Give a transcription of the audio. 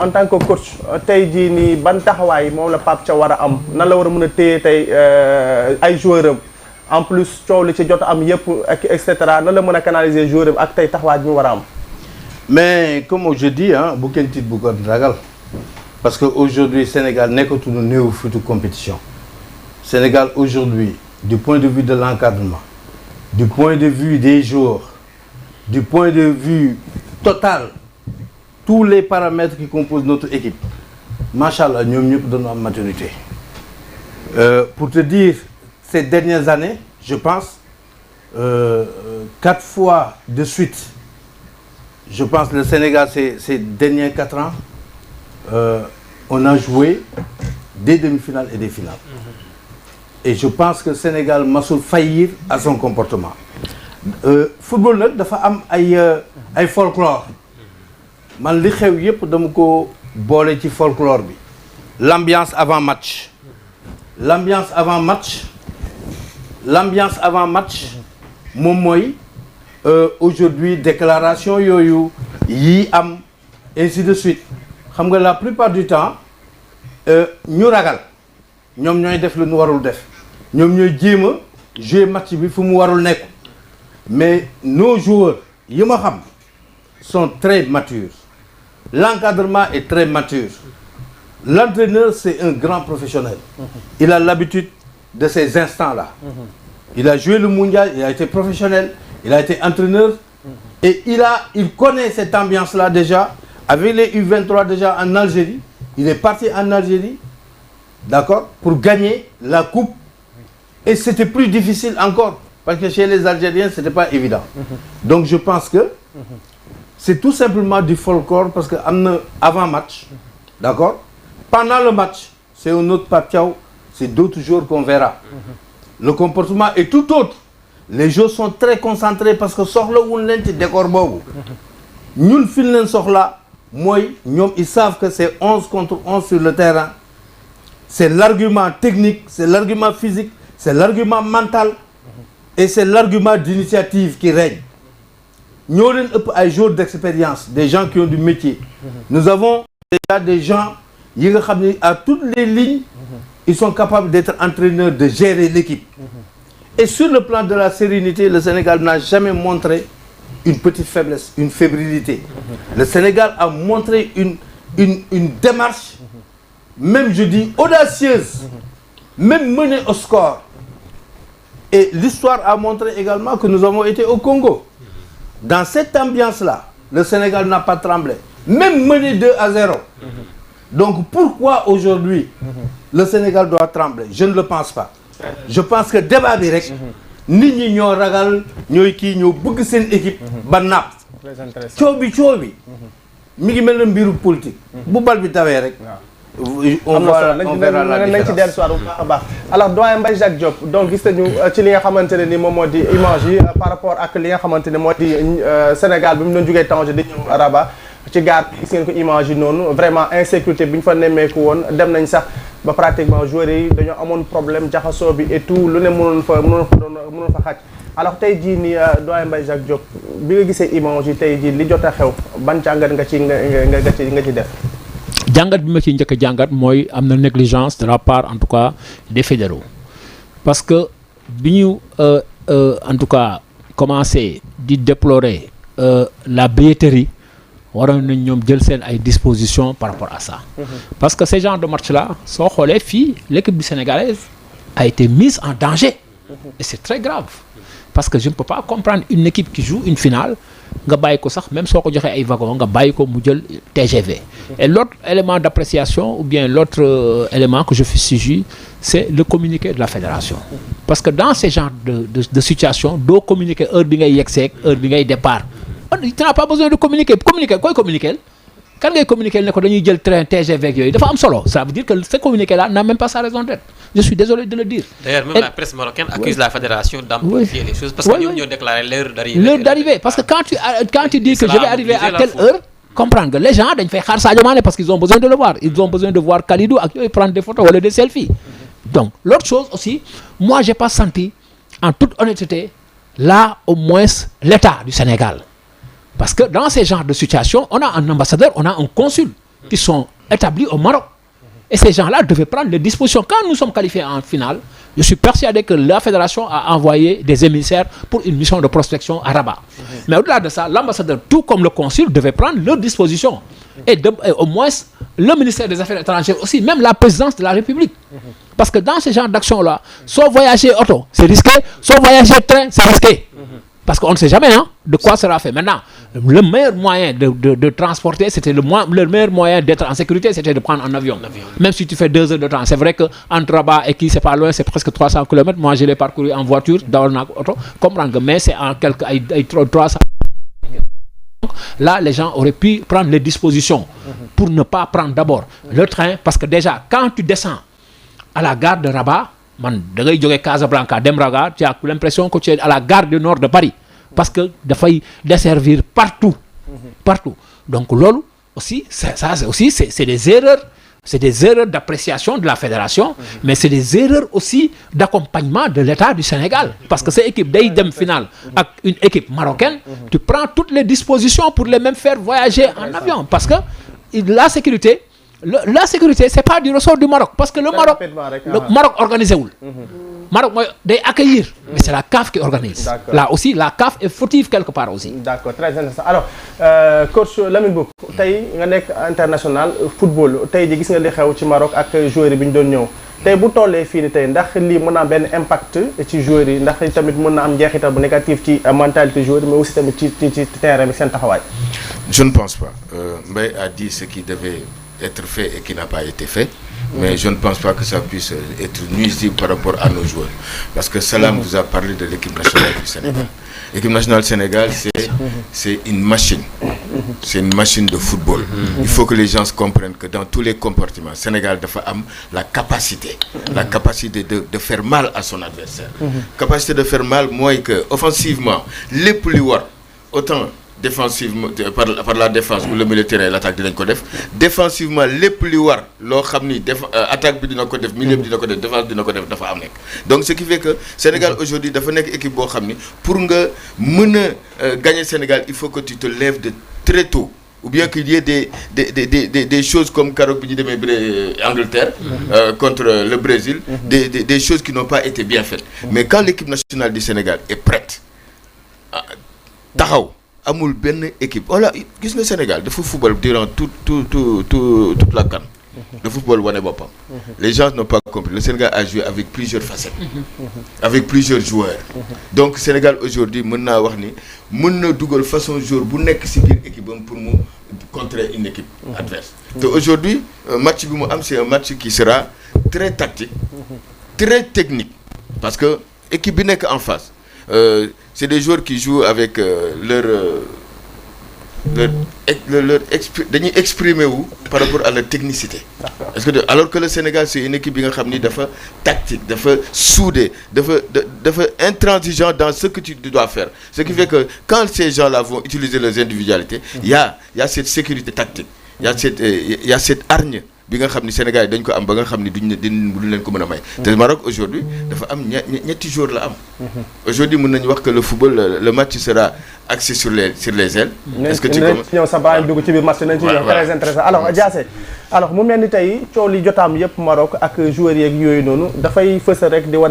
en tant que coach tey jii nii ban taxawaay moom la Pape Thiaw war a am nan la war a mën a téye tey ay joueurs am en plus coow li ci jot am yëpp ak et cetera nan la mën a canaliser joueurs am ak tey taxawaay bi mu war a am. mais comme je dis ah bu kenn tiit bu ko ragal parce que aujourd'hui Sénégal nekkatuñu néophyte compétition Sénégal aujourd'hui du point de vue de l'encadrement du point de vue des joueurs du point de vue total tous les paramètres qui composent notre équipe machallah ñoom ñëpp dañu am maturité pour te dire ces dernières années je pense 4 fois de suite je pense le Sénégal ces derniers 4 ans on a joué des demi-finales et des finales et je pense que Sénégal masul faillir à son comportement football nag dafa am ay folklore man li xew yépp dama ko boole ci folklore bi l'ambiance avant match moom mooy aujourd'hui déclaration yooyu yi am ainsi de suite xam nga la plupart du temps ñu ragal ñoom ñooy def lu ñu warul def ñoom ñooy jéem a jouer match bi fu mu warul nekk mais nos joueurs yi ma xam sont très matures l'encadrement est très mature l'entraîneur c'est un grand professionnel il a l'habitude de ces instants-là il a joué le mondial il a été professionnel il a été entraîneur et il connaît cette ambiance-là déjà avec les U23 déjà en Algérie il est parti en Algérie d'accord pour gagner la coupe et c'était plus difficile encore parce que chez les Algériens c'était pas évident donc je pense que c'est tout simplement du folklore parce que am na avant match d'accord pendant le match c'est un autre Pape Thiaw c'est d'autres jours qu'on verra le comportement est tout autre les joueurs sont très concentrés parce que soxla wuñ leen ci décor boobu ñun fi leen soxla mooy ñoom ils savent que c'est 11 contre 11 sur le terrain c'est l'argument technique c'est l'argument physique c'est l'argument mental et c'est l'argument d'initiative qui règne ñoo leen ëpp ay joueurs d'expérience des gens qui ont du métier nous avons déjà des gens yi nga xam ne à toutes les lignes ils sont capables d'être entraîneurs de gérer l'équipe et sur le plan de la sérénité le Sénégal n'a jamais montré une petite faiblesse une fébrilité le Sénégal a montré une démarche même je dis audacieuse même menée au score et l'histoire a montré également que nous avons été au Congo dans cette ambiance-là le Sénégal n'a pas tremblé même mené 2-0 donc pourquoi aujourd'hui le Sénégal doit trembler je ne le pense pas je pense que débat bi rek nit ñi ñoo ragal ñooy kii ñoo bëgg seen équipe ba napp coow bi mi ngi mel na mbiru politique bu bal bi tawee rek on verra la nañ ci dellu soir bu baax a baax alors doyen Mbaye Jacques Diop donc gis nañu ci li nga xamante ne ni moom moo di image yi par rapport ak li nga xamante ne moo di Sénégal bi mu doon jógee Tanger di ñëw Rabat ci gaar gis ngeen ko image yi noonu vraiment insécurité bi ñu fa nemmeeku woon dem nañ sax ba pratiquement joueurs yi dañoo amoon problème jaxasoo bi et tout lu ne mënoon fa xaj alors tey jii nii doyen Mbaye Jacques Diop bi nga gisee image yi tey jii li jot a xew ban jàngat nga ci def. jàngat bi ma ci njëkk a jàngat mooy am na négligence de la part en tout cas des fédéraux parce que bi ñu en tout cas commencé di déplorer la billetterie waroon nañ ñoom jël seen ay dispositions par rapport à ça. Parce que ces genres de match là soo xoolee fii l'équipe du sénégalaise a été mise en danger. Et c'est très grave parce que je ne peux pas comprendre une équipe qui joue une finale nga bàyyi ko sax même soo ko joxee ay wagon nga bàyyi ko mu jël TGV. Et l'autre élément d'appréciation ou bien l'autre élément que je fustige c'est le communiqué de la fédération. Parce que dans ces genres de situation doo communiquer heure bi ngay yegseeg heure bi ngay départ. Tu n'as pas besoin de communiquer koy communiquer kan ngay communiquer ne ko dañuy jël train TGV ak yooyu dafa am solo ça veut dire que ce communiqué là n'a même pas sa raison d'être je suis désolé de le dire. D'ailleurs même la presse marocaine accuse la fédération d'amplifier les choses parce que ñoom ñoo déclaré l'heure d'arrivée parce que quand tu dis que je vais arriver à telle heure comprendre que les gens dañ fay xaar Sadio Mané parce qu'ils ont besoin de le voir ils ont besoin de voir Kalidou ak yooyu prendre des photos wala des selfies donc l'autre chose aussi moi j'ai pas senti en toute honnêteté là au moins l'État du Sénégal. Parce que dans ces genres de situations, on a un ambassadeur, on a un consul qui sont établis au Maroc. Et ces gens-là devaient prendre les dispositions. Quand nous sommes qualifiés en finale, je suis persuadé que la fédération a envoyé des émissaires pour une mission de prospection à Rabat. Mais au-delà de ça, l'ambassadeur, tout comme le consul, devait prendre leurs dispositions. Et au moins, le ministère des Affaires étrangères aussi, même la présidence de la République. Parce que dans ce genre d'action-là, soit voyager auto, c'est risqué, soit voyager train, c'est risqué. Parce qu'on ne sait jamais de quoi sera fait. Maintenant, le meilleur moyen de transporter, le meilleur moyen d'être en sécurité, c'était de prendre un avion. Même si tu fais 2 heures de temps. C'est vrai qu'entre Rabat et qui, c'est pas loin, c'est presque 300 km. Moi, je l'ai parcouru en voiture, dans l'auto. Comprendre que, mais c'est en quelques 300. Donc, là, les gens auraient pu prendre les dispositions pour ne pas prendre d'abord le train. Parce que déjà, quand tu descends à la gare de Rabat, da ngay jógee Casablanca dem Rabat, tu as l'impression que tu es à la gare du nord de Paris parce que dafay desservir partout. Donc loolu aussi c'est des erreurs d'appréciation de la fédération, mais c'est des erreurs aussi d'accompagnement de l'État du Sénégal, parce que cette équipe day dem finale avec une équipe marocaine, tu prends toutes les dispositions pour les même faire voyager en avion, parce que la sécurité, c'est pas du ressort du Maroc, parce que le Maroc organisé wul. Maroc mooy day accueillir, mais c'est la CAF qui organise. Là aussi la CAF est fautive quelque part aussi. D'accord, très intéressant. Alors coach Lamine Mboup, tey nga nekk international football, tey ji gis nga li xew ci Maroc ak joueurs yi bi ñu doon ñëw. Tey bu tollee fii ni tey ndax lii mën na am benn impact ci joueurs yi, ndax tamit mën na am njeexital bu négatif ci mentalité joueurs yi, mais aussi tamit ci terrain bi seen taxawaay. Je ne pense pas. Mbaye a dit ce qui devait être fait et qui n'a pas été fait. Mais je ne pense pas que ça puisse être nuisible par rapport à nos joueurs. Parce que Salam vous a parlé de l'équipe nationale du Sénégal. L'équipe nationale du Sénégal, c'est une machine. C'est une machine de football. Il faut que les gens comprennent que dans tous les comportements, Sénégal doit avoir la capacité de faire mal à son adversaire. Capacité de faire mal, moi, que offensivement, les plus hauts, autant défensivement par la défense ou le milieu de terrain l'attaque dinañ ko def défensivement lépp li war loo xam ni attaque bi dina ko def milieu bi dina ko def défense dina ko def dafa am nekk donc ce qui fait que Sénégal aujourd'hui dafa nekk équipe boo xam ni pour nga mën a gagner Sénégal il faut que tu te lèves de très tôt ou bien qu'il y ait des choses comme Karok bi ñu demee Angleterre contre le Brésil des choses qui n'ont pas été bien faites mais quand l'équipe nationale du Sénégal est prête taxaw amul benn équipe voilà gis nga Sénégal dafa football durant toute la CAN le football wane boppam les gens n'ont pas compris le Sénégal a joué avec plusieurs facettes avec plusieurs joueurs donc Sénégal aujourd'hui mën naa wax ni mën na dugal façon joueur bu nekk ci biir équipe am pour mu contrer une équipe adverse te aujourd'hui match bi mu am c'est un match qui sera très tactique très technique parce que équipe bi nekk en face c'est des joueurs qui jouent avec dañuy exprimer wu par rapport à leur technicité. Est-ce que alors que le Sénégal c'est une équipe bi nga xam ni dafa tactique dafa soudé dafa intransigeant dans ce que tu dois faire ce qui fait que quand ces gens-là vont utiliser leurs individualités il y a cette sécurité tactique il y a cette hargne bi nga xam ni Sénégal dañ ko am ba nga xam ni duñ leen ko mën a may. te Maroc aujourd'hui dafa am ñetti jours la am. aujourd'hui mën nañu wax que le football le match sera axé sur les ailes. est-ce que tu ñëw sa baa dugg ci biir match nañ ci ñëw très intéressant alors Diassé alors mu mel ni tey coow li jotaam yëpp Maroc ak joueurs yeeg yooyu noonu dafay fës rek di wane